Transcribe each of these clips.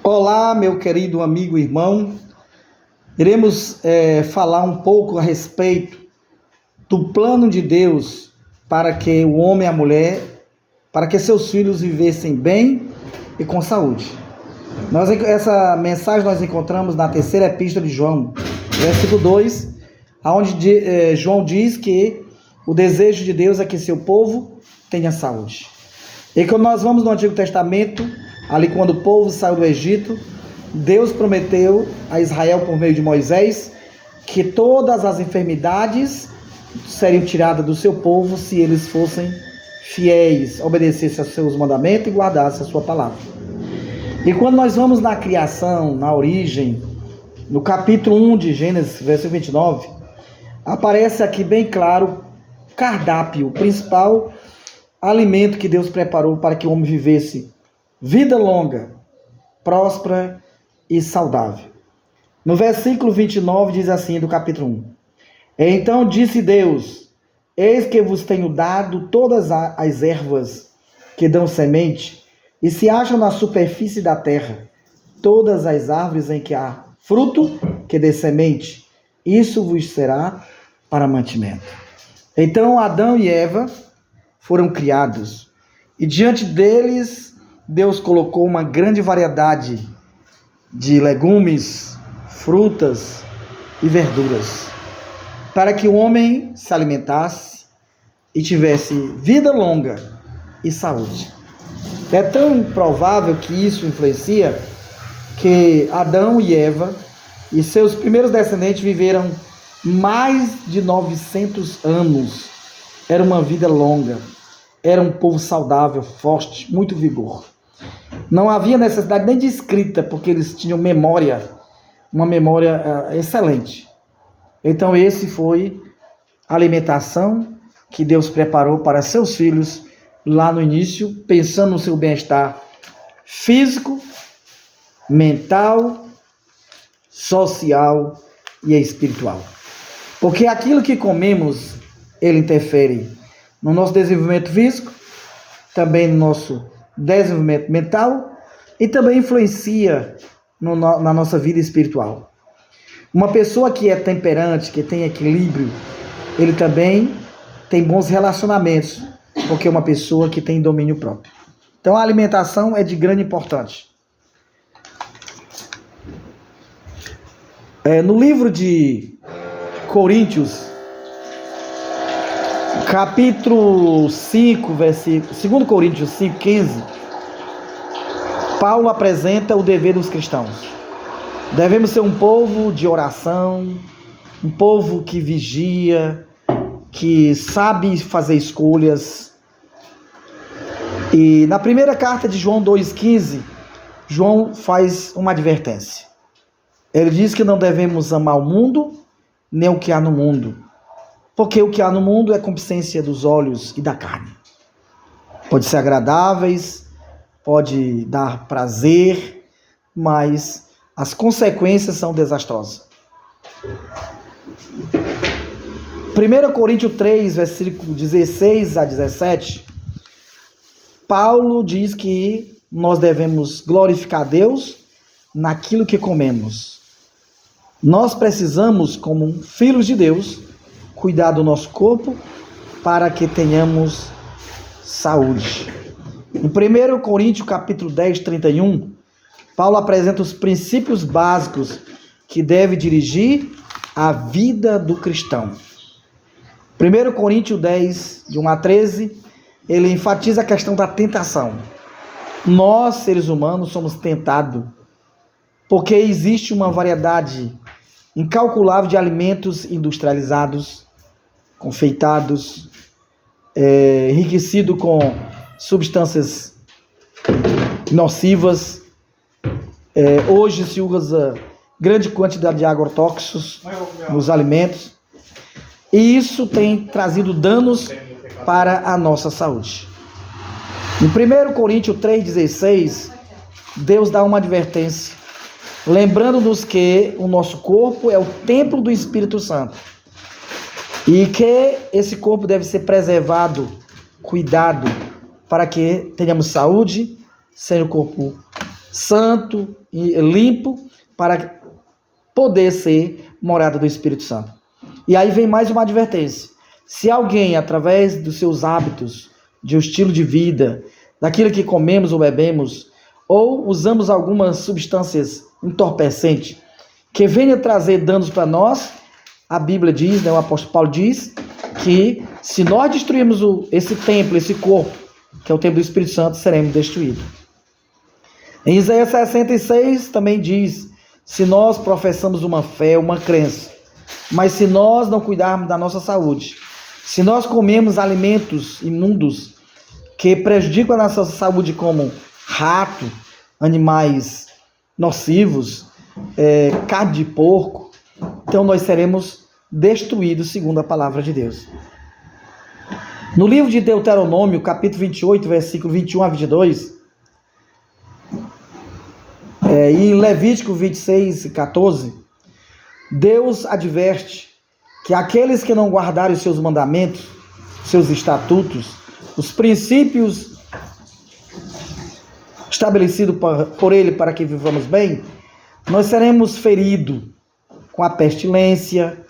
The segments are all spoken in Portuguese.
Olá, meu querido amigo e irmão. Iremos falar um pouco a respeito do plano de Deus para que o homem e a mulher, para que seus filhos vivessem bem e com saúde. Essa mensagem nós encontramos na terceira epístola de João, versículo 2, onde João diz que o desejo de Deus é que seu povo tenha saúde. E quando nós vamos no Antigo Testamento, ali quando o povo saiu do Egito, Deus prometeu a Israel por meio de Moisés que todas as enfermidades seriam tiradas do seu povo se eles fossem fiéis, obedecessem aos seus mandamentos e guardassem a sua palavra. E quando nós vamos na criação, na origem, no capítulo 1 de Gênesis, versículo 29, aparece aqui bem claro o cardápio, o principal alimento que Deus preparou para que o homem vivesse vida longa, próspera e saudável. No versículo 29 diz assim, do capítulo 1: Então disse Deus: Eis que vos tenho dado todas as ervas que dão semente, e se acham na superfície da terra, todas as árvores em que há fruto que dê semente, isso vos será para mantimento. Então Adão e Eva foram criados, e diante deles Deus colocou uma grande variedade de legumes, frutas e verduras, para que o homem se alimentasse e tivesse vida longa e saúde. É tão provável que isso influencia que Adão e Eva e seus primeiros descendentes viveram mais de 900 anos. Era uma vida longa, era um povo saudável, forte, muito vigor. Não havia necessidade nem de escrita, porque eles tinham uma memória excelente. Então esse foi a alimentação que Deus preparou para seus filhos lá no início, pensando no seu bem-estar físico, mental, social e espiritual. Porque aquilo que comemos, ele interfere no nosso desenvolvimento físico, também no nosso desenvolvimento mental e também influencia na nossa vida espiritual. Uma pessoa que é temperante, que tem equilíbrio, ele também tem bons relacionamentos, porque é uma pessoa que tem domínio próprio. Então a alimentação é de grande importância. No livro de Coríntios, capítulo 5, versículo 2 Coríntios 5:15, Paulo apresenta o dever dos cristãos. Devemos ser um povo de oração, um povo que vigia, que sabe fazer escolhas. E na primeira carta de João 2,15, João faz uma advertência. Ele diz que não devemos amar o mundo, nem o que há no mundo, porque o que há no mundo é concupiscência dos olhos e da carne. Pode ser agradáveis, pode dar prazer, mas as consequências são desastrosas. 1 Coríntios 3, versículo 16 a 17, Paulo diz que nós devemos glorificar a Deus naquilo que comemos. Nós precisamos, como filhos de Deus, cuidar do nosso corpo para que tenhamos saúde. Em 1 Coríntios capítulo 10, 31, Paulo apresenta os princípios básicos que deve dirigir a vida do cristão. 1 Coríntios 10, de 1 a 13, ele enfatiza a questão da tentação. Nós, seres humanos, somos tentados porque existe uma variedade incalculável de alimentos industrializados, confeitados, enriquecido com substâncias nocivas. Hoje se usa grande quantidade de agrotóxicos nos alimentos, e isso tem trazido danos para a nossa saúde. Em 1 Coríntios 3,16, Deus dá uma advertência, lembrando-nos que o nosso corpo é o templo do Espírito Santo e que esse corpo deve ser preservado, cuidado, para que tenhamos saúde, seja o corpo santo e limpo para poder ser morada do Espírito Santo. E aí vem mais uma advertência. Se alguém, através dos seus hábitos, de um estilo de vida, daquilo que comemos ou bebemos, ou usamos algumas substâncias entorpecentes, que venha trazer danos para nós, a Bíblia diz, né, o apóstolo Paulo diz, que se nós destruirmos esse templo, esse corpo, que é o templo do Espírito Santo, seremos destruídos. Em Isaías 66 também diz, se nós professamos uma fé, uma crença, mas se nós não cuidarmos da nossa saúde, se nós comemos alimentos imundos que prejudicam a nossa saúde, como rato, animais nocivos, carne de porco, então nós seremos destruídos segundo a palavra de Deus. No livro de Deuteronômio, capítulo 28, versículo 21 a 22, e em Levítico 26 e 14, Deus adverte que aqueles que não guardarem os seus mandamentos, seus estatutos, os princípios estabelecidos por Ele para que vivamos bem, nós seremos feridos com a pestilência,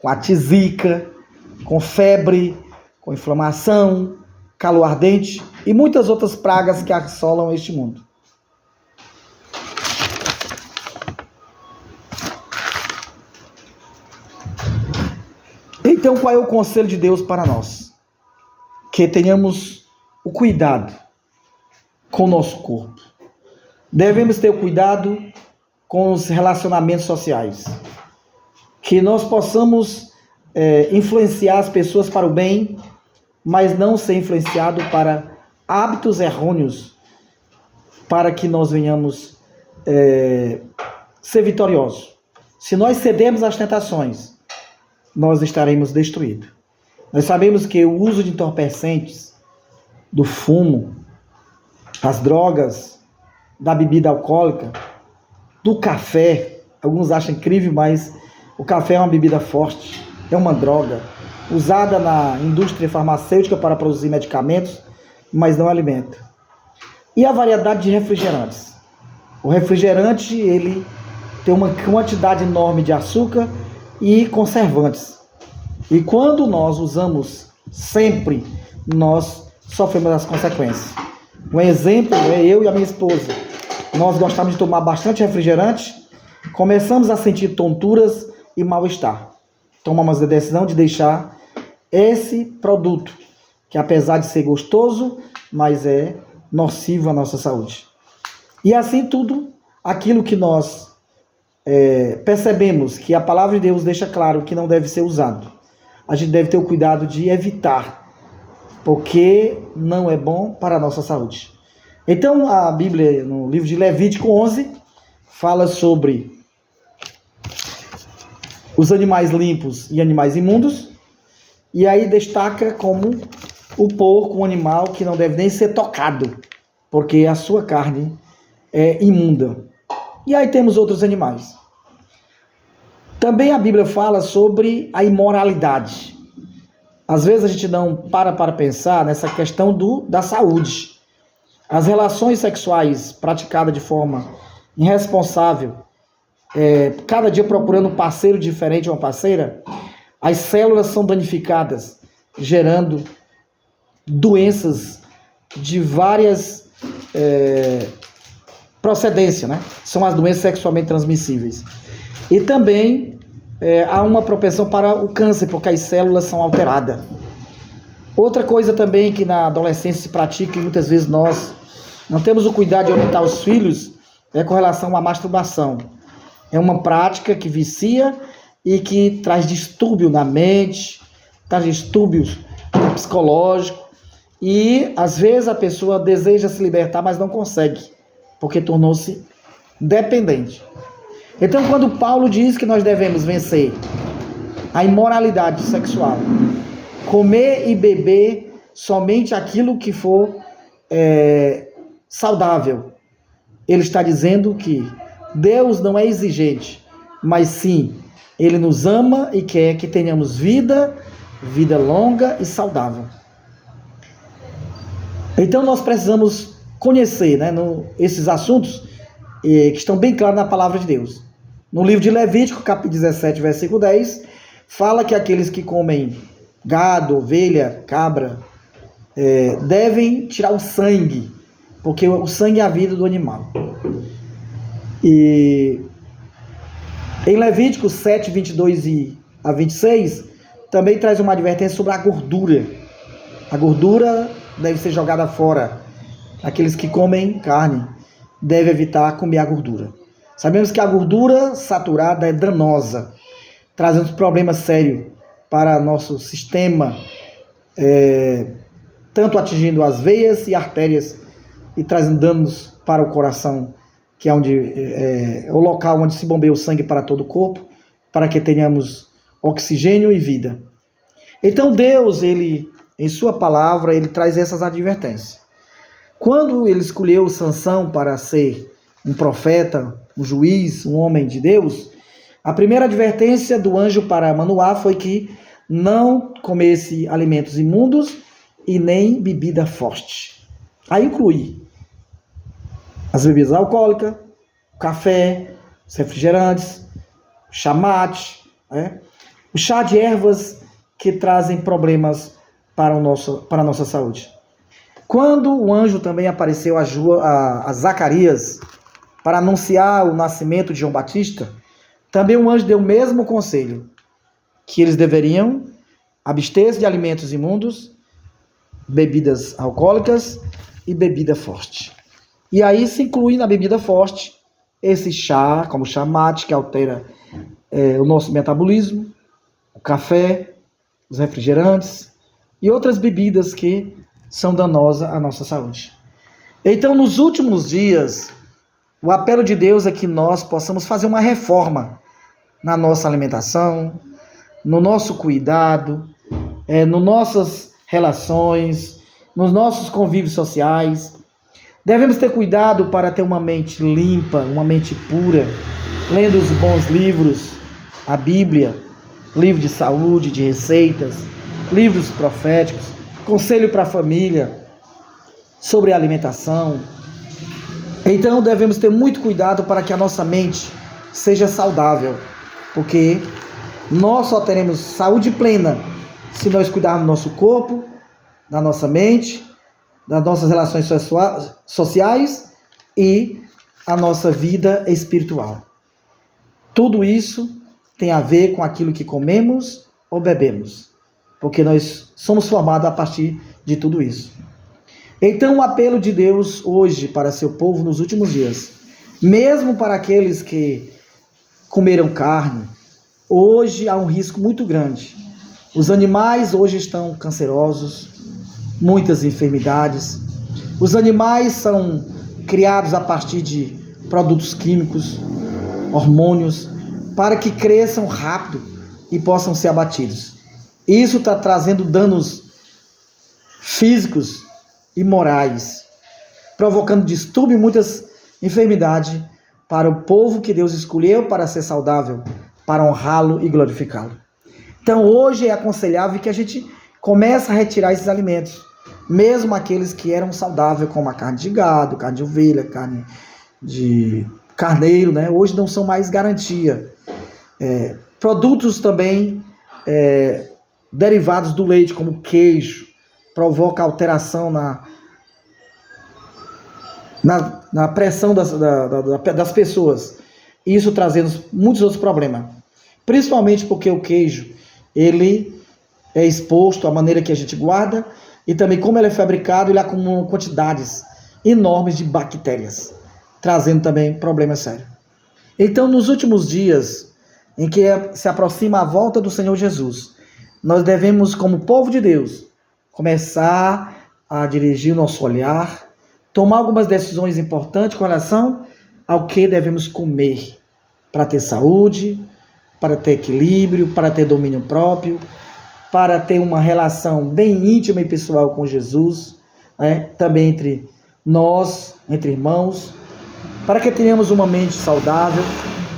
com a tisica, com febre, com inflamação, calor ardente e muitas outras pragas que assolam este mundo. Então, qual é o conselho de Deus para nós? Que tenhamos o cuidado com o nosso corpo. Devemos ter o cuidado com os relacionamentos sociais. Que nós possamos influenciar as pessoas para o bem, mas não ser influenciado para hábitos errôneos, para que nós venhamos ser vitoriosos. Se nós cedermos às tentações, nós estaremos destruídos. Nós sabemos que o uso de entorpecentes, do fumo, das drogas, da bebida alcoólica, do café, alguns acham incrível, mas o café é uma bebida forte, é uma droga, usada na indústria farmacêutica para produzir medicamentos, mas não alimento. E a variedade de refrigerantes. O refrigerante, ele tem uma quantidade enorme de açúcar e conservantes. E quando nós usamos sempre, nós sofremos as consequências. Um exemplo é eu e a minha esposa. Nós gostamos de tomar bastante refrigerante, começamos a sentir tonturas e mal-estar. Tomamos a decisão de deixar esse produto, que apesar de ser gostoso, mas é nocivo à nossa saúde. E assim tudo, aquilo que nós percebemos que a palavra de Deus deixa claro que não deve ser usado, a gente deve ter o cuidado de evitar, porque não é bom para a nossa saúde. Então a Bíblia, no livro de Levítico 11, fala sobre os animais limpos e animais imundos, e aí destaca como o porco, um animal que não deve nem ser tocado, porque a sua carne é imunda. E aí temos outros animais. Também a Bíblia fala sobre a imoralidade. Às vezes a gente não para pensar nessa questão da saúde. As relações sexuais praticadas de forma irresponsável, cada dia procurando um parceiro diferente ou uma parceira, as células são danificadas, gerando doenças de várias procedências, né? São as doenças sexualmente transmissíveis. E também há uma propensão para o câncer, porque as células são alteradas. Outra coisa também que na adolescência se pratica, e muitas vezes nós não temos o cuidado de orientar os filhos, é com relação à masturbação. É uma prática que vicia e que traz distúrbio na mente, traz distúrbios psicológicos, e às vezes a pessoa deseja se libertar, mas não consegue, porque tornou-se dependente. Então, quando Paulo diz que nós devemos vencer a imoralidade sexual, comer e beber somente aquilo que for saudável, ele está dizendo que Deus não é exigente, mas sim, Ele nos ama e quer que tenhamos vida longa e saudável. Então nós precisamos conhecer, esses assuntos que estão bem claros na palavra de Deus. No livro de Levítico, capítulo 17, versículo 10, fala que aqueles que comem gado, ovelha, cabra, devem tirar o sangue, porque o sangue é a vida do animal. E em Levítico 7, 22 a 26, também traz uma advertência sobre a gordura. A gordura deve ser jogada fora. Aqueles que comem carne devem evitar comer a gordura. Sabemos que a gordura saturada é danosa, trazendo problemas sérios para nosso sistema, tanto atingindo as veias e artérias e trazendo danos para o coração, que é o local onde se bombeia o sangue para todo o corpo, para que tenhamos oxigênio e vida. Então Deus, ele, em sua palavra, ele traz essas advertências. Quando ele escolheu Sansão para ser um profeta, um juiz, um homem de Deus, a primeira advertência do anjo para Manoá foi que não comesse alimentos imundos e nem bebida forte. Aí inclui as bebidas alcoólicas, café, os refrigerantes, chamate, o chá de ervas que trazem problemas para a nossa saúde. Quando o anjo também apareceu a Zacarias para anunciar o nascimento de João Batista, também o anjo deu o mesmo conselho, que eles deveriam abster-se de alimentos imundos, bebidas alcoólicas e bebida forte. E aí se inclui na bebida forte esse chá, como o chamate, que altera o nosso metabolismo, o café, os refrigerantes e outras bebidas que são danosas à nossa saúde. Então, nos últimos dias, o apelo de Deus é que nós possamos fazer uma reforma na nossa alimentação, no nosso cuidado, nas nossas relações, nos nossos convívios sociais. Devemos ter cuidado para ter uma mente limpa, uma mente pura, lendo os bons livros, a Bíblia, livro de saúde, de receitas, livros proféticos, conselho para a família sobre alimentação. Então devemos ter muito cuidado para que a nossa mente seja saudável, porque nós só teremos saúde plena se nós cuidarmos do nosso corpo, da nossa mente, das nossas relações sociais e a nossa vida espiritual. Tudo isso tem a ver com aquilo que comemos ou bebemos, porque nós somos formados a partir de tudo isso. Então o apelo de Deus hoje para seu povo nos últimos dias, mesmo para aqueles que comeram carne, hoje há um risco muito grande. Os animais hoje estão cancerosos, muitas enfermidades. Os animais são criados a partir de produtos químicos, hormônios, para que cresçam rápido e possam ser abatidos. Isso está trazendo danos físicos e morais, provocando distúrbio e muitas enfermidades para o povo que Deus escolheu para ser saudável, para honrá-lo e glorificá-lo. Então hoje é aconselhável que a gente comece a retirar esses alimentos, mesmo aqueles que eram saudáveis, como a carne de gado, carne de ovelha, carne de carneiro, hoje não são mais garantia. Produtos também derivados do leite, como queijo, provoca alteração na pressão das pessoas. Isso trazendo muitos outros problemas. Principalmente porque o queijo, ele é exposto à maneira que a gente guarda e também como ele é fabricado, ele acumula quantidades enormes de bactérias, trazendo também problemas sérios. Então, nos últimos dias, em que se aproxima a volta do Senhor Jesus, nós devemos, como povo de Deus, começar a dirigir o nosso olhar, tomar algumas decisões importantes com relação ao que devemos comer, para ter saúde, para ter equilíbrio, para ter domínio próprio, para ter uma relação bem íntima e pessoal com Jesus, também entre nós, entre irmãos. Para que tenhamos uma mente saudável,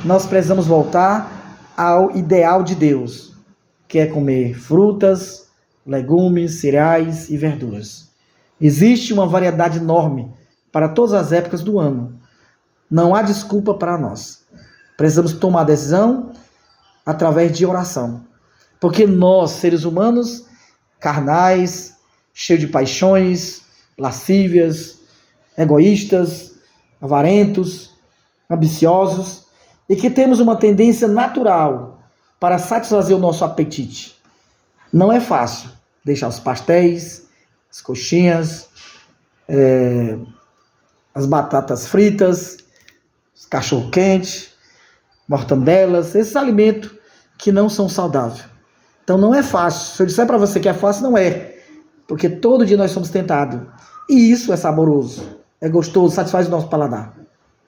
nós precisamos voltar ao ideal de Deus, que é comer frutas, legumes, cereais e verduras. Existe uma variedade enorme para todas as épocas do ano. Não há desculpa para nós. Precisamos tomar decisão através de oração. Porque nós, seres humanos, carnais, cheios de paixões, lascívias, egoístas, avarentos, ambiciosos, e que temos uma tendência natural para satisfazer o nosso apetite. Não é fácil deixar os pastéis, as coxinhas, as batatas fritas, os cachorro-quente, mortandelas, esses alimentos que não são saudáveis. Então não é fácil. Se eu disser para você que é fácil, não é. Porque todo dia nós somos tentados. E isso é saboroso, é gostoso, satisfaz o nosso paladar.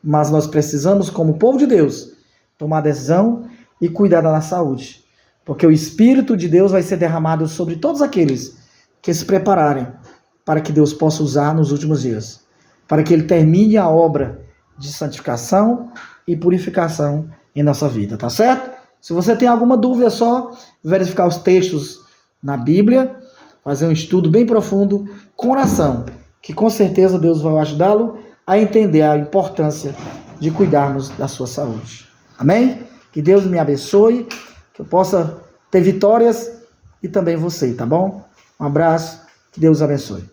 Mas nós precisamos, como povo de Deus, tomar decisão e cuidar da nossa saúde. Porque o Espírito de Deus vai ser derramado sobre todos aqueles que se prepararem para que Deus possa usar nos últimos dias. Para que Ele termine a obra de santificação e purificação em nossa vida, tá certo? Se você tem alguma dúvida, é só verificar os textos na Bíblia, fazer um estudo bem profundo com oração, que com certeza Deus vai ajudá-lo a entender a importância de cuidarmos da sua saúde. Amém? Que Deus me abençoe, que eu possa ter vitórias e também você, tá bom? Um abraço, que Deus abençoe.